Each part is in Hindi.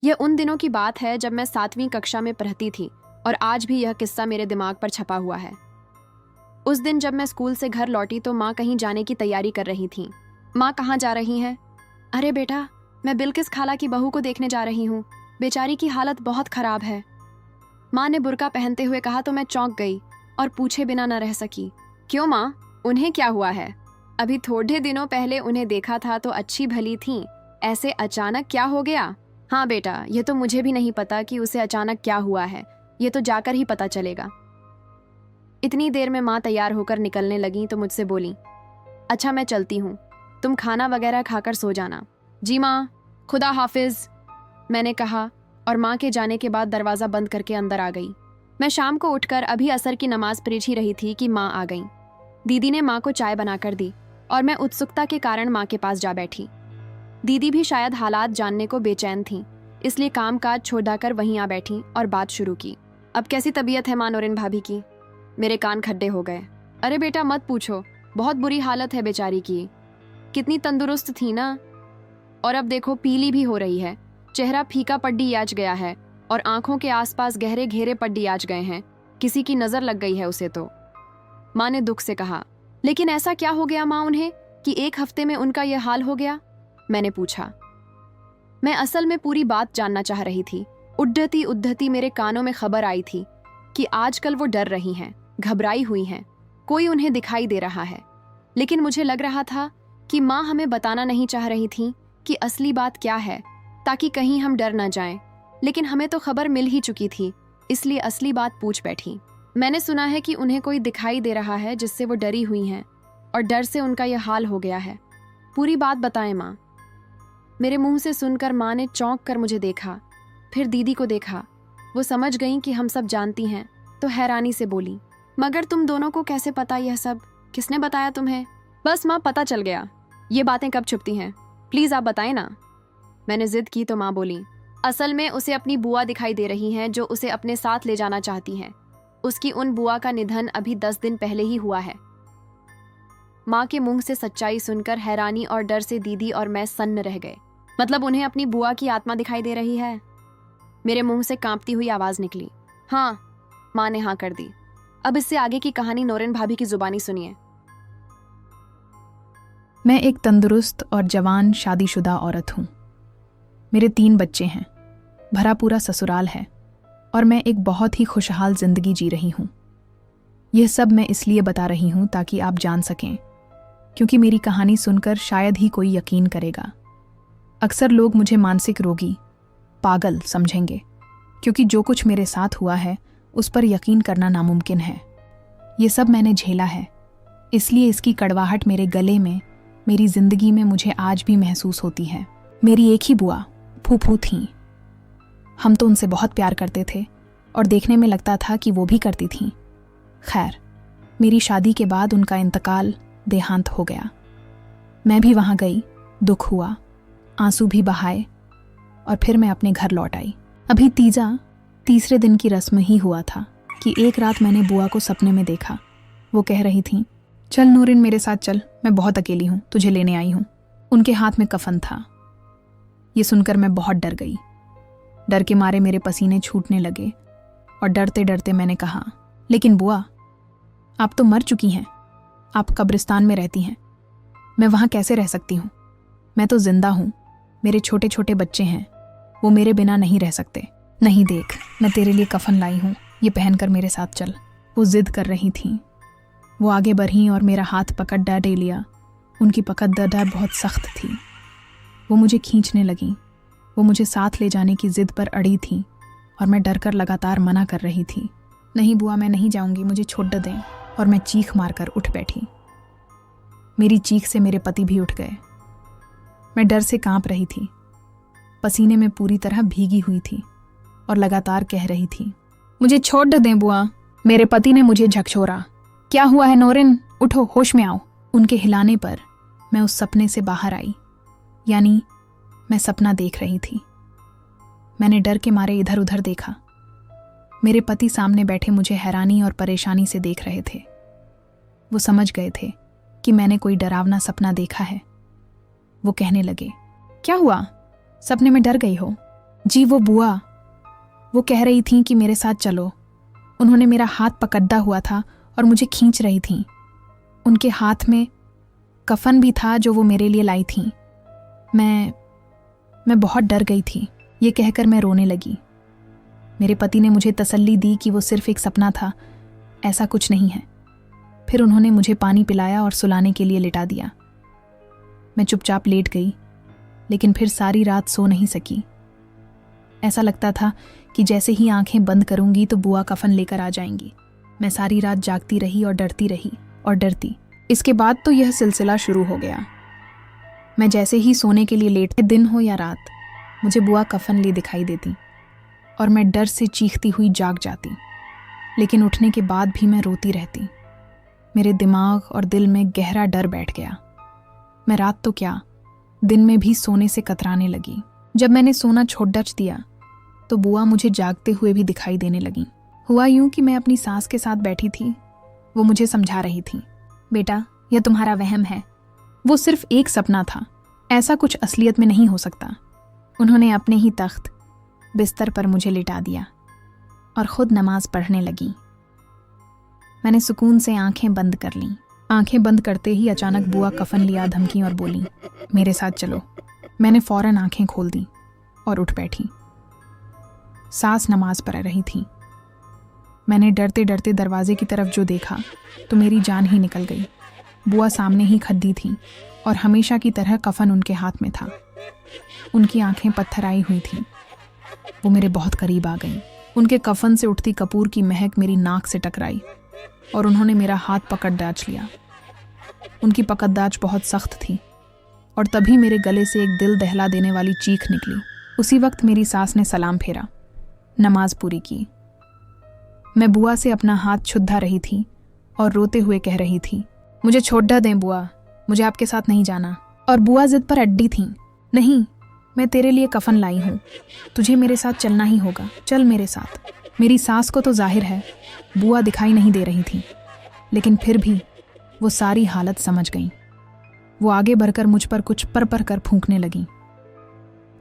यह उन दिनों की बात है जब मैं 7वीं कक्षा में पढ़ती थी और आज भी यह किस्सा मेरे दिमाग पर छपा हुआ है। उस दिन जब मैं स्कूल से घर लौटी तो माँ कहीं जाने की तैयारी कर रही थीं। माँ कहाँ जा रही हैं? अरे बेटा, मैं बिल्किस खाला की बहू को देखने जा रही हूँ। बेचारी की हालत बहुत खराब है। माँ ने बुर्का पहनते हुए कहा तो मैं चौंक गई और पूछे बिना न रह सकी। क्यों माँ, उन्हें क्या हुआ है? अभी थोड़े दिनों पहले उन्हें देखा था तो अच्छी भली थीं, ऐसे अचानक क्या हो गया? हाँ बेटा, ये तो मुझे भी नहीं पता कि उसे अचानक क्या हुआ है, ये तो जाकर ही पता चलेगा। इतनी देर में माँ तैयार होकर निकलने लगी तो मुझसे बोली, अच्छा मैं चलती हूँ, तुम खाना वगैरह खाकर सो जाना। जी माँ, खुदा हाफिज, मैंने कहा और माँ के जाने के बाद दरवाज़ा बंद करके अंदर आ गई। मैं शाम को उठकर अभी असर की नमाज पढ़ ही रही थी कि माँ आ गईं। दीदी ने माँ को चाय बनाकर दी और मैं उत्सुकता के कारण माँ के पास जा बैठी। दीदी भी शायद हालात जानने को बेचैन थीं, इसलिए काम काज छोड़कर वहीं आ बैठी और बात शुरू की। अब कैसी तबीयत है माँ नूरिन भाभी की? मेरे कान खड्डे हो गए। अरे बेटा मत पूछो, बहुत बुरी हालत है बेचारी की। कितनी तंदुरुस्त थी ना, और अब देखो पीली भी हो रही है। चेहरा फीका पड्डी आज गया है और आंखों के आसपास गहरे घेरे पड्डी आज गए हैं। किसी की नजर लग गई है उसे तो। माँ ने दुख से कहा। लेकिन ऐसा क्या हो गया माँ उन्हें कि एक हफ्ते में उनका यह हाल हो गया? मैंने पूछा। मैं असल में पूरी बात जानना चाह रही थी। उद्धती उद्धती मेरे कानों में खबर आई थी कि आजकल वो डर रही हैं, घबराई हुई हैं, कोई उन्हें दिखाई दे रहा है। लेकिन मुझे लग रहा था कि माँ हमें बताना नहीं चाह रही थी कि असली बात क्या है, ताकि कहीं हम डर न जाएं। लेकिन हमें तो खबर मिल ही चुकी थी, इसलिए असली बात पूछ बैठी। मैंने सुना है कि उन्हें कोई दिखाई दे रहा है जिससे वो डरी हुई हैं और डर से उनका यह हाल हो गया है। पूरी बात बताएं माँ। मेरे मुंह से सुनकर माँ ने चौंक कर मुझे देखा, फिर दीदी को देखा। वो समझ गईं कि हम सब जानती हैं तो हैरानी से बोली, मगर तुम दोनों को कैसे पता यह सब? किसने बताया तुम्हें? बस माँ पता चल गया। ये बातें कब छुपती हैं? प्लीज आप बताएं ना। मैंने जिद की तो माँ बोली, असल में उसे अपनी बुआ दिखाई दे रही हैं जो उसे अपने साथ ले जाना चाहती हैं। उसकी उन बुआ का निधन अभी 10 दिन पहले ही हुआ है। माँ के मुंह से सच्चाई सुनकर हैरानी और डर से दीदी और मैं सन्न रह गए। मतलब उन्हें अपनी बुआ की आत्मा दिखाई दे रही है? मेरे मुंह से कांपती हुई आवाज निकली। हाँ, माँ ने हाँ कर दी। अब इससे आगे की कहानी नूरिन भाभी की जुबानी सुनिए। मैं एक तंदुरुस्त और जवान शादीशुदा औरत हूँ। मेरे 3 बच्चे हैं, भरा पूरा ससुराल है और मैं एक बहुत ही खुशहाल जिंदगी जी रही हूँ। यह सब मैं इसलिए बता रही हूँ ताकि आप जान सकें, क्योंकि मेरी कहानी सुनकर शायद ही कोई यकीन करेगा। अक्सर लोग मुझे मानसिक रोगी, पागल समझेंगे, क्योंकि जो कुछ मेरे साथ हुआ है उस पर यकीन करना नामुमकिन है। ये सब मैंने झेला है, इसलिए इसकी कड़वाहट मेरे गले में, मेरी जिंदगी में मुझे आज भी महसूस होती है। मेरी एक ही बुआ, फूफू थीं। हम तो उनसे बहुत प्यार करते थे और देखने में लगता था कि वो भी करती थीं। खैर, मेरी शादी के बाद उनका इंतकाल, देहांत हो गया। मैं भी वहाँ गई, दुख हुआ, आंसू भी बहाए और फिर मैं अपने घर लौट आई। अभी तीसरे दिन की रस्म ही हुआ था कि एक रात मैंने बुआ को सपने में देखा। वो कह रही थीं, चल नूरिन मेरे साथ चल, मैं बहुत अकेली हूँ, तुझे लेने आई हूँ। उनके हाथ में कफन था। ये सुनकर मैं बहुत डर गई। डर के मारे मेरे पसीने छूटने लगे और डरते डरते मैंने कहा, लेकिन बुआ, आप तो मर चुकी हैं, आप कब्रिस्तान में रहती हैं, मैं वहाँ कैसे रह सकती हूँ? मैं तो जिंदा हूँ, मेरे छोटे छोटे बच्चे हैं, वो मेरे बिना नहीं रह सकते। नहीं देख, मैं तेरे लिए कफन लाई हूँ, ये पहनकर मेरे साथ चल। वो जिद कर रही थीं। वो आगे बढ़ीं और मेरा हाथ पकड़ डाले लिया। उनकी पकड़ डर बहुत सख्त थी। वो मुझे खींचने लगीं। वो मुझे साथ ले जाने की जिद पर अड़ी थीं और मैं डर कर लगातार मना कर रही थी। नहीं बुआ, मैं नहीं जाऊंगी, मुझे छोड़ दें। और मैं चीख मारकर उठ बैठी। मेरी चीख से मेरे पति भी उठ गए। मैं डर से कांप रही थी, पसीने में पूरी तरह भीगी हुई थी और लगातार कह रही थी, मुझे छोड़ दें बुआ। मेरे पति ने मुझे झकझोरा। क्या हुआ है नूरिन, उठो, होश में आओ। उनके हिलाने पर मैं उस सपने से बाहर आई, यानी मैं सपना देख रही थी। मैंने डर के मारे इधर उधर देखा। मेरे पति सामने बैठे मुझे हैरानी और परेशानी से देख रहे थे। वो समझ गए थे कि मैंने कोई डरावना सपना देखा है। वो कहने लगे, क्या हुआ, सपने में डर गई हो? जी वो बुआ, वो कह रही थीं कि मेरे साथ चलो। उन्होंने मेरा हाथ पकड़ा हुआ था और मुझे खींच रही थीं। उनके हाथ में कफन भी था जो वो मेरे लिए लाई थीं। मैं बहुत डर गई थी। ये कहकर मैं रोने लगी। मेरे पति ने मुझे तसल्ली दी कि वो सिर्फ एक सपना था, ऐसा कुछ नहीं है। फिर उन्होंने मुझे पानी पिलाया और सुलाने के लिए लिटा दिया। मैं चुपचाप लेट गई, लेकिन फिर सारी रात सो नहीं सकी। ऐसा लगता था कि जैसे ही आंखें बंद करूंगी तो बुआ कफन लेकर आ जाएंगी। मैं सारी रात जागती रही और डरती रही और डरती। इसके बाद तो यह सिलसिला शुरू हो गया। मैं जैसे ही सोने के लिए लेटती, दिन हो या रात, मुझे बुआ कफन लिए दिखाई देती और मैं डर से चीखती हुई जाग जाती। लेकिन उठने के बाद भी मैं रोती रहती। मेरे दिमाग और दिल में गहरा डर बैठ गया। मैं रात तो क्या, दिन में भी सोने से कतराने लगी। जब मैंने सोना छोड़ दिया तो बुआ मुझे जागते हुए भी दिखाई देने लगी। हुआ यूं कि मैं अपनी सास के साथ बैठी थी। वो मुझे समझा रही थी, बेटा यह तुम्हारा वहम है, वो सिर्फ एक सपना था, ऐसा कुछ असलियत में नहीं हो सकता। उन्होंने अपने ही तख्त बिस्तर पर मुझे लिटा दिया और खुद नमाज पढ़ने लगी। मैंने सुकून से आंखें बंद कर लीं। आंखें बंद करते ही अचानक बुआ कफन लिया धमकी और बोली, मेरे साथ चलो। मैंने फौरन आंखें खोल दी और उठ बैठी। सास नमाज पढ़ रही थी। मैंने डरते डरते दरवाजे की तरफ जो देखा तो मेरी जान ही निकल गई। बुआ सामने ही खड़ी थी और हमेशा की तरह कफन उनके हाथ में था। उनकी आंखें पत्थराई हुई थीं। वो मेरे बहुत करीब आ गईं। उनके कफन से उठती कपूर की महक मेरी नाक से टकराई और उन्होंने मेरा हाथ पकड़ दाच लिया। उनकी पकड़दाच बहुत सख्त थी और तभी मेरे गले से एक दिल दहला देने वाली चीख निकली। उसी वक्त मेरी सास ने सलाम फेरा, नमाज पूरी की। मैं बुआ से अपना हाथ छुद्धा रही थी और रोते हुए कह रही थी, मुझे छोड़ दें बुआ, मुझे आपके साथ नहीं जाना। और बुआ जिद पर अड्डी थीं, नहीं, मैं तेरे लिए कफन लाई हूँ, तुझे मेरे साथ चलना ही होगा, चल मेरे साथ। मेरी सास को तो जाहिर है बुआ दिखाई नहीं दे रही थी, लेकिन फिर भी वो सारी हालत समझ गईं। वो आगे बढ़कर मुझ पर कुछ पर कर फूंकने लगी।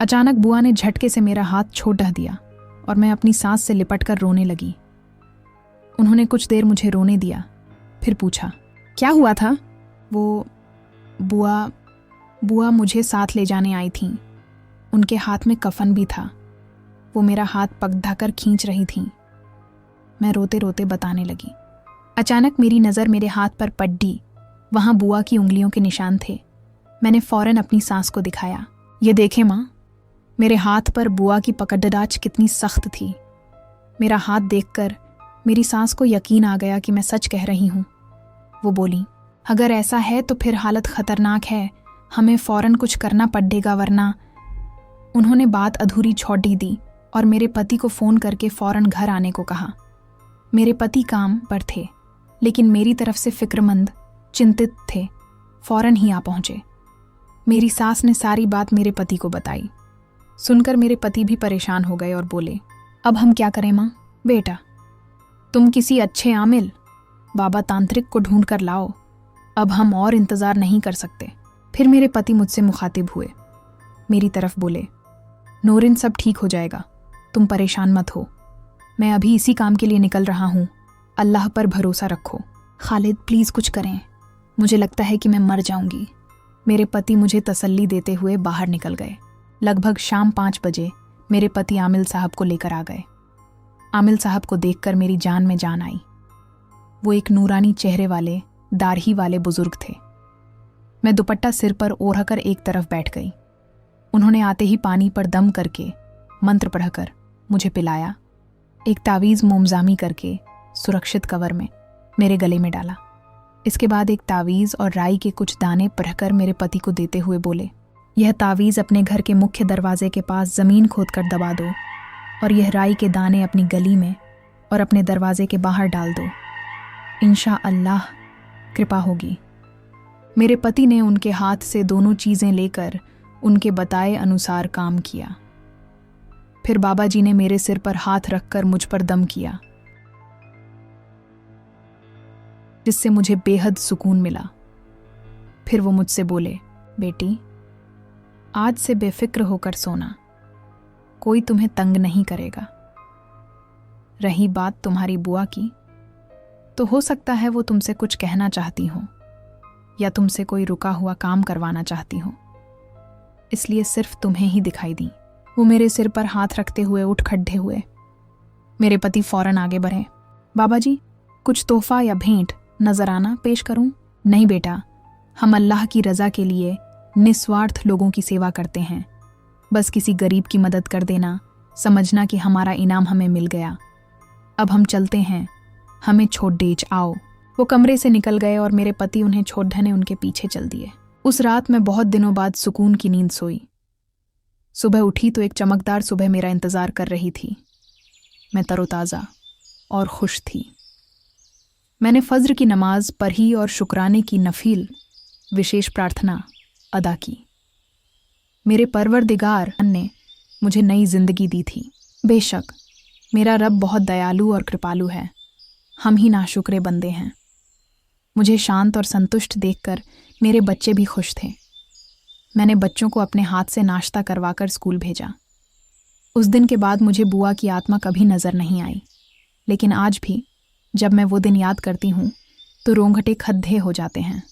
अचानक बुआ ने झटके से मेरा हाथ छोड़ दिया और मैं अपनी सांस से लिपटकर रोने लगी। उन्होंने कुछ देर मुझे रोने दिया, फिर पूछा, क्या हुआ था? वो बुआ मुझे साथ ले जाने आई थीं। उनके हाथ में कफन भी था। वो मेरा हाथ पकड़कर खींच रही थीं। मैं रोते रोते बताने लगी। अचानक मेरी नज़र मेरे हाथ पर पड़ी। वहाँ बुआ की उंगलियों के निशान थे। मैंने फौरन अपनी सास को दिखाया, ये देखें माँ, मेरे हाथ पर बुआ की पकड़दाच कितनी सख्त थी। मेरा हाथ देखकर मेरी सास को यकीन आ गया कि मैं सच कह रही हूँ। वो बोली, अगर ऐसा है तो फिर हालत खतरनाक है, हमें फौरन कुछ करना पड़ेगा वरना। उन्होंने बात अधूरी छोड़ दी और मेरे पति को फ़ोन करके फौरन घर आने को कहा। मेरे पति काम पर थे, लेकिन मेरी तरफ से फिक्रमंद, चिंतित थे। फौरन ही आ पहुँचे। मेरी सास ने सारी बात मेरे पति को बताई। सुनकर मेरे पति भी परेशान हो गए और बोले, अब हम क्या करें माँ? बेटा, तुम किसी अच्छे आमिल बाबा तांत्रिक को ढूंढ कर लाओ, अब हम और इंतज़ार नहीं कर सकते। फिर मेरे पति मुझसे मुखातिब हुए, मेरी तरफ बोले, नूरिन सब ठीक हो जाएगा, तुम परेशान मत हो, मैं अभी इसी काम के लिए निकल रहा हूँ, अल्लाह पर भरोसा रखो। खालिद प्लीज़ कुछ करें, मुझे लगता है कि मैं मर जाऊंगी। मेरे पति मुझे तसल्ली देते हुए बाहर निकल गए। लगभग शाम 5 बजे मेरे पति आमिल साहब को लेकर आ गए। आमिल साहब को देखकर मेरी जान में जान आई। वो एक नूरानी चेहरे वाले, दाढ़ी वाले बुजुर्ग थे। मैं दुपट्टा सिर पर ओढ़कर एक तरफ बैठ गई। उन्होंने आते ही पानी पर दम करके, मंत्र पढ़कर मुझे पिलाया। एक तावीज़ मोमजामी करके सुरक्षित कवर में मेरे गले में डाला। इसके बाद एक तावीज़ और राई के कुछ दाने पढ़कर मेरे पति को देते हुए बोले, यह तावीज़ अपने घर के मुख्य दरवाजे के पास ज़मीन खोदकर दबा दो और यह राई के दाने अपनी गली में और अपने दरवाजे के बाहर डाल दो। इंशा अल्लाह कृपा होगी। मेरे पति ने उनके हाथ से दोनों चीज़ें लेकर उनके बताए अनुसार काम किया। फिर बाबा जी ने मेरे सिर पर हाथ रखकर मुझ पर दम किया, जिससे मुझे बेहद सुकून मिला। फिर वो मुझसे बोले, बेटी आज से बेफिक्र होकर सोना, कोई तुम्हें तंग नहीं करेगा। रही बात तुम्हारी बुआ की, तो हो सकता है वो तुमसे कुछ कहना चाहती हो या तुमसे कोई रुका हुआ काम करवाना चाहती हो, इसलिए सिर्फ तुम्हें ही दिखाई दी। वो मेरे सिर पर हाथ रखते हुए उठ खड़े हुए। मेरे पति फौरन आगे बढ़े। बाबा जी, कुछ तोहफा या भेंट नजराना पेश करूं? नहीं बेटा, हम अल्लाह की रजा के लिए निस्वार्थ लोगों की सेवा करते हैं। बस किसी गरीब की मदद कर देना, समझना कि हमारा इनाम हमें मिल गया। अब हम चलते हैं, हमें छोड़ देच आओ। वो कमरे से निकल गए और मेरे पति उन्हें छोड़ने उनके पीछे चल दिए। उस रात मैं बहुत दिनों बाद सुकून की नींद सोई। सुबह उठी तो एक चमकदार सुबह मेरा इंतजार कर रही थी। मैं तरोताज़ा और खुश थी। मैंने फज्र की नमाज पढ़ी और शुक्राने की नफील विशेष प्रार्थना अदा की। मेरे परवरदिगार ने मुझे नई जिंदगी दी थी। बेशक मेरा रब बहुत दयालु और कृपालु है, हम ही नाशुक्रे बंदे हैं। मुझे शांत और संतुष्ट देखकर मेरे बच्चे भी खुश थे। मैंने बच्चों को अपने हाथ से नाश्ता करवाकर स्कूल भेजा। उस दिन के बाद मुझे बुआ की आत्मा कभी नजर नहीं आई, लेकिन आज भी जब मैं वो दिन याद करती हूँ तो रोंगटे खद्दे हो जाते हैं।